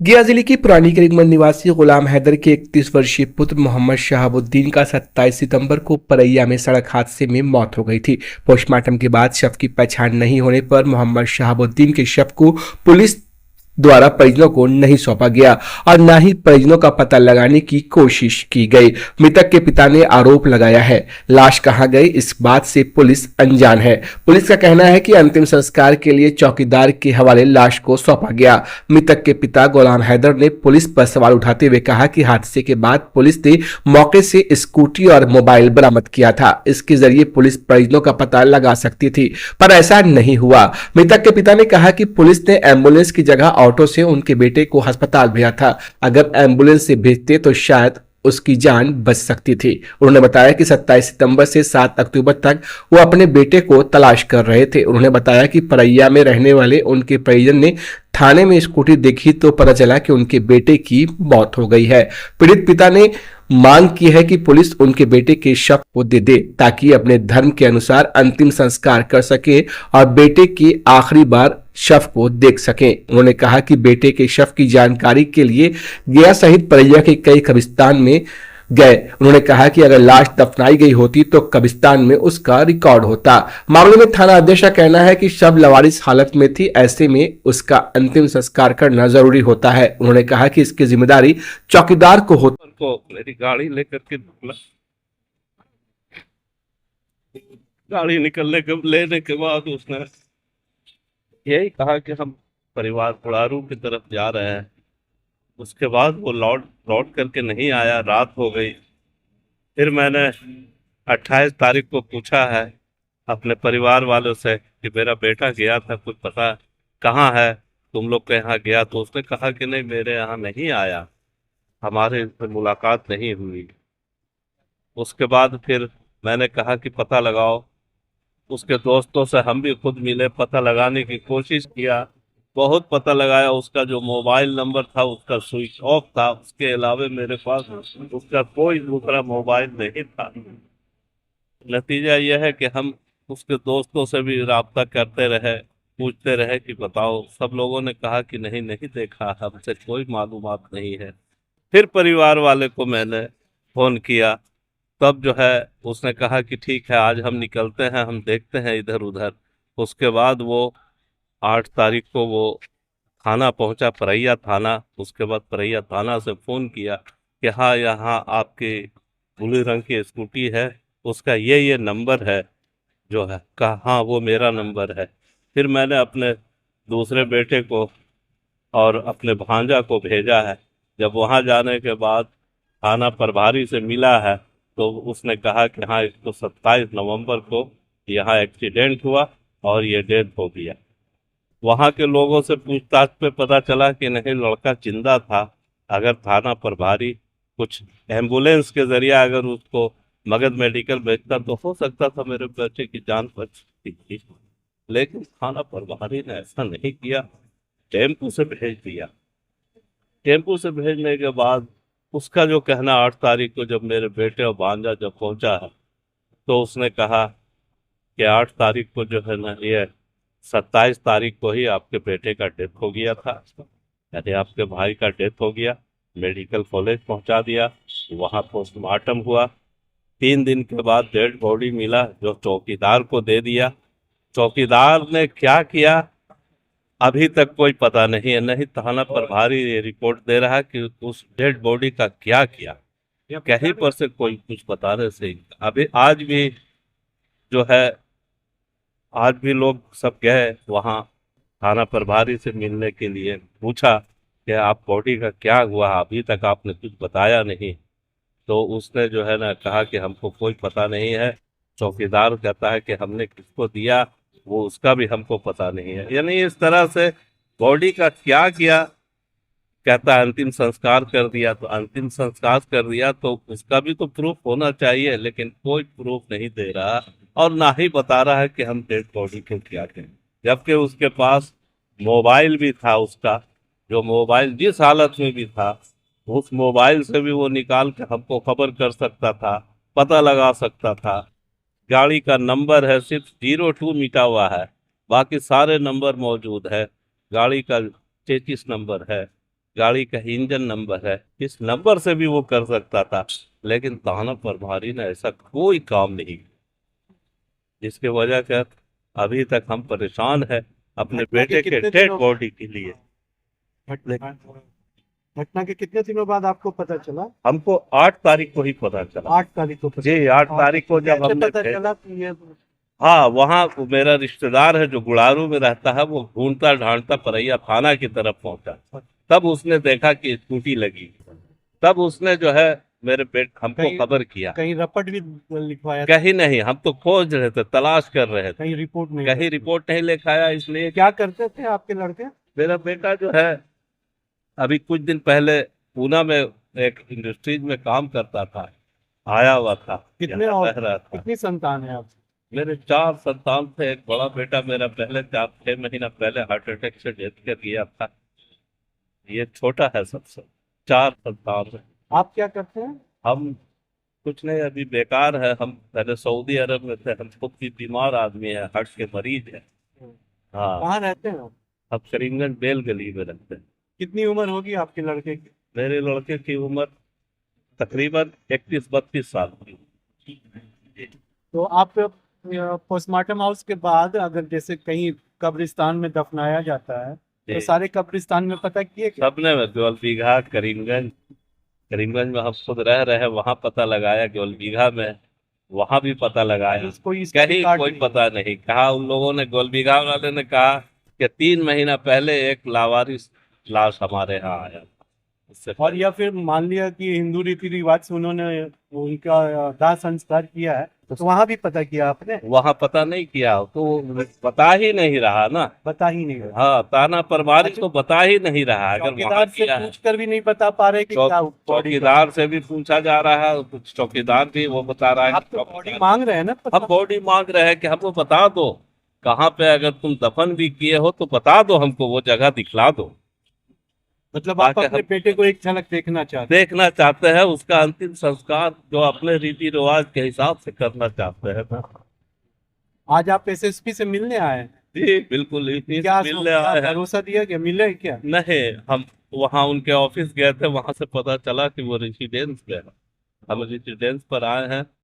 गया जिले की पुरानी करीमगंज निवासी गुलाम हैदर के 31 वर्षीय पुत्र मोहम्मद शहाबुद्दीन का 27 सितंबर को परैया में सड़क हादसे में मौत हो गई थी। पोस्टमार्टम के बाद शव की पहचान नहीं होने पर मोहम्मद शहाबुद्दीन के शव को पुलिस द्वारा परिजनों को नहीं सौंपा गया और न ही परिजनों का पता लगाने की कोशिश की गई। मृतक के पिता ने आरोप लगाया है, लाश कहां गई इस बात से पुलिस अनजान है। पुलिस का कहना है कि अंतिम संस्कार के लिए चौकीदार के हवाले लाश को सौंपा गया। मृतक के पिता गुलाम हैदर ने पुलिस पर सवाल उठाते हुए कहा कि हादसे के बाद पुलिस ने मौके से स्कूटी और मोबाइल बरामद किया था। इसके जरिए पुलिस परिजनों का पता लगा सकती थी, पर ऐसा नहीं हुआ। मृतक के पिता ने कहा कि पुलिस ने एम्बुलेंस की जगह ऑटो से उनके बेटे को अस्पताल भेजा था। अगर एम्बुलेंस से भेजते तो शायद उसकी जान बच सकती थी। उन्होंने बताया कि 27 सितंबर से 7 अक्टूबर तक वो अपने बेटे को तलाश कर रहे थे। उन्होंने बताया कि परैया में रहने वाले उनके परिजन ने थाने में स्कूटी देखी तो पता चला कि उनके बेटे की मौत हो गई है। पीड़ित पिता ने मांग की है कि पुलिस उनके बेटे के शव को दे दे ताकि अपने धर्म के अनुसार अंतिम संस्कार कर सके और बेटे की आखिरी बार शव को देख सकें। उन्होंने कहा कि बेटे के शव की जानकारी के लिए गया सहित परैया के कई कब्रिस्तान में गए। उन्होंने कहा कि अगर लाश दफनाई गई होती तो कब्रिस्तान में उसका रिकॉर्ड होता। मामले में थाना अध्यक्ष का कहना है कि शव लवारिस हालत में थी, ऐसे में उसका अंतिम संस्कार करना जरूरी होता है। उन्होंने कहा कि इसकी जिम्मेदारी चौकीदार को होती। मेरी गाड़ी लेकर के निकला। गाड़ी लेने के बाद उसने यही कहा कि हम परिवार पुड़ारू की तरफ जा रहे हैं। उसके बाद वो लौट करके नहीं आया, रात हो गई। फिर मैंने 28 तारीख को पूछा है अपने परिवार वालों से कि मेरा बेटा गया था, कुछ पता कहाँ है, तुम लोग के यहाँ गया? तो उसने कहा कि नहीं, मेरे यहाँ नहीं आया, हमारे इससे मुलाकात नहीं हुई। उसके बाद फिर मैंने कहा कि पता लगाओ। उसके दोस्तों से हम भी खुद मिले, पता लगाने की कोशिश किया, बहुत पता लगाया। उसका जो मोबाइल नंबर था उसका स्विच ऑफ था, उसके अलावा मेरे पास उसका कोई दूसरा मोबाइल नहीं था। नतीजा यह है कि हम उसके दोस्तों से भी राब्ता करते रहे, पूछते रहे कि बताओ। सब लोगों ने कहा कि नहीं नहीं देखा, हमसे कोई मालूमात नहीं है। फिर परिवार वाले को मैंने फोन किया, तब जो है उसने कहा कि ठीक है, आज हम निकलते हैं, हम देखते हैं इधर उधर। उसके बाद वो 8 तारीख को वो थाना पहुंचा, परैया थाना। उसके बाद परैया थाना से फ़ोन किया कि हाँ, यहाँ आपकी ब्लू रंग की स्कूटी है, उसका ये नंबर है जो है। कहा हाँ, वो मेरा नंबर है। फिर मैंने अपने दूसरे बेटे को और अपने भांजा को भेजा है। जब वहाँ जाने के बाद थाना प्रभारी से मिला है तो उसने कहा कि हाँ, इसको 27 नवंबर को यहाँ एक्सीडेंट हुआ और ये डेथ हो गया। वहाँ के लोगों से पूछताछ पे पता चला कि नहीं, लड़का जिंदा था। अगर थाना प्रभारी कुछ एम्बुलेंस के जरिए अगर उसको मगध मेडिकल भेजता तो हो सकता था मेरे बच्चे की जान बच सकती थी, लेकिन थाना प्रभारी ने ऐसा नहीं किया, टेम्पू से भेज दिया। टेम्पू से भेजने के बाद उसका जो कहना 8 तारीख को जब मेरे बेटे और भांजा जब पहुंचा है तो उसने कहा कि 8 तारीख को जो है ना, ये 27 तारीख को ही आपके बेटे का डेथ हो गया था, यानी आपके भाई का डेथ हो गया। मेडिकल कॉलेज पहुंचा दिया, वहां पोस्टमार्टम हुआ। 3 दिन के बाद डेड बॉडी मिला जो चौकीदार को दे दिया। चौकीदार ने क्या किया अभी तक कोई पता नहीं है, नहीं थाना प्रभारी ये रिपोर्ट दे रहा है कि उस डेड बॉडी का क्या किया, कहीं पर से कोई कुछ बताने से। अभी आज भी जो है, आज भी लोग सब गए वहाँ थाना प्रभारी से मिलने के लिए, पूछा कि आप बॉडी का क्या हुआ, अभी तक आपने कुछ बताया नहीं। तो उसने जो है ना कहा कि हमको कोई पता नहीं है। चौकीदार कहता है कि हमने किसको दिया वो उसका भी हमको पता नहीं है। यानी इस तरह से बॉडी का क्या किया, कहता है अंतिम संस्कार कर दिया। तो अंतिम संस्कार कर दिया तो उसका भी तो प्रूफ होना चाहिए, लेकिन कोई प्रूफ नहीं दे रहा और ना ही बता रहा है कि हम डेड बॉडी को क्या करें। जबकि उसके पास मोबाइल भी था, उसका जो मोबाइल जिस हालत में भी था, उस मोबाइल से भी वो निकाल के हमको खबर कर सकता था, पता लगा सकता था। गाड़ी का नंबर है सिर्फ 02 मिटा हुआ है, बाकी सारे नंबर मौजूद है। गाड़ी का 33 नंबर है। गाड़ी का इंजन नंबर है, इस नंबर से भी वो कर सकता था। लेकिन थाना प्रभारी ने ऐसा कोई काम नहीं किया, जिसके वजह से अभी तक हम परेशान हैं अपने घटना के बेटे के कितने डेड दिनों बॉडी के लिए। घटना घटना के कितने दिनों बाद आपको पता चला? हमको 8 तारीख को ही पता चला। 8 तारीख को पता जी, 8 तारीख को जब कैसे हमने पता चला कि ये हाँ, वहाँ मेरा रिश्तेदार है जो गुड़ारू में रहता है, वो ढूंढता ढांढता परैया थाना की तरफ पहुंचा। तब उसने देखा कि स्कूटी लगी, तब उसने जो है मेरे बेट हमको कहीं- खबर किया। कहीं रपट भी लिखवाया था? कहीं नहीं, हम तो खोज रहे थे, तलाश कर रहे थे, कहीं रिपोर्ट नहीं? कहीं रिपोर्ट नहीं लिखाया। इसलिए क्या करते थे आपके लड़के? मेरा बेटा जो है अभी कुछ दिन पहले पूना में एक इंडस्ट्रीज में काम करता था, आया हुआ था, कितने यहाँ और रह रहा था। कितनी संतान है आप? मेरे 4 संतान थे। एक बड़ा बेटा मेरा पहले 4-6 महीना पहले हार्ट अटैक से डेथ कर गया था। ये छोटा है सबसे। 4 संतान है। आप क्या करते हैं? हम कुछ नहीं, अभी बेकार है। हम पहले सऊदी अरब में थे। हम खुद भी बीमार आदमी है, हार्ट के मरीज है। हाँ, कहाँ रहते हैं आप? हम करीमगंज बेल गली में रहते हैं। कितनी उम्र होगी आपके लड़के की? मेरे लड़के की उम्र तकरीबन 31-32 साल की। तो आप पोस्टमार्टम हाउस के बाद अगर जैसे कहीं कब्रिस्तान में दफनाया जाता है तो जी। सारे कब्रिस्तान में पता किए क्या? सबने में गोलबीघा, करीमगंज, करीमगंज में हम खुद रह रहे हैं, वहां पता लगाया। गोलबीघा में वहां भी पता लगाया, कोई इसका कहीं रिकॉर्ड कोई नहीं? पता नहीं। कहा उन लोगों ने, गोलबीघा वाले ने कहा कि 3 महीना पहले एक लावारिस लाश हमारे यहाँ आया। उससे और या फिर मान लिया कि हिंदू रीति रिवाज से उन्होंने उनका दाह संस्कार किया है तो वहां भी पता किया आपने? वहां पता नहीं किया, तो वो बता ही नहीं रहा ना। बता ही नहीं रहा। हाँ, ताना प्रभारी तो बता ही नहीं रहा। अगर वहां चौकीदार से किया है, पूछ कर भी नहीं बता पा रहे कि क्या बॉडी? चौकीदार से भी पूछा जा रहा है, कुछ चौकीदार भी वो बता रहा है आप कि तो बॉडी मांग रहे हैं ना? हम बॉडी मांग रहे हैं कि हमको बता दो कहाँ पे, अगर तुम दफन भी किए हो तो बता दो हमको, वो जगह दिखला दो। मतलब आप ताकि अपने हम बेटे को एक झलक देखना चाहते देखना चाहते हैं, उसका अंतिम संस्कार जो अपने रीति रिवाज के हिसाब से करना चाहते हैं ना। हैं? आज आप एसएसपी से मिलने आए हैं? जी बिल्कुल, इसी क्या से मिलने आए हैं। भरोसा दिया क्या, मिले क्या? नहीं, हम वहाँ उनके ऑफिस गए थे, वहां से पता चला कि वो रेसिडेंस पे है। हम रेसिडेंस पर आए हैं,